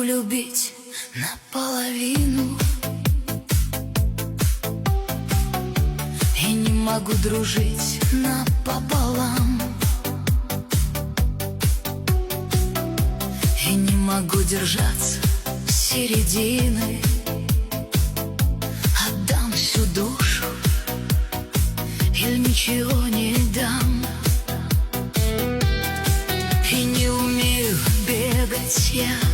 могу любить наполовину и не могу дружить напополам, и не могу держаться середины. Отдам всю душу или ничего не дам. И не умею бегать я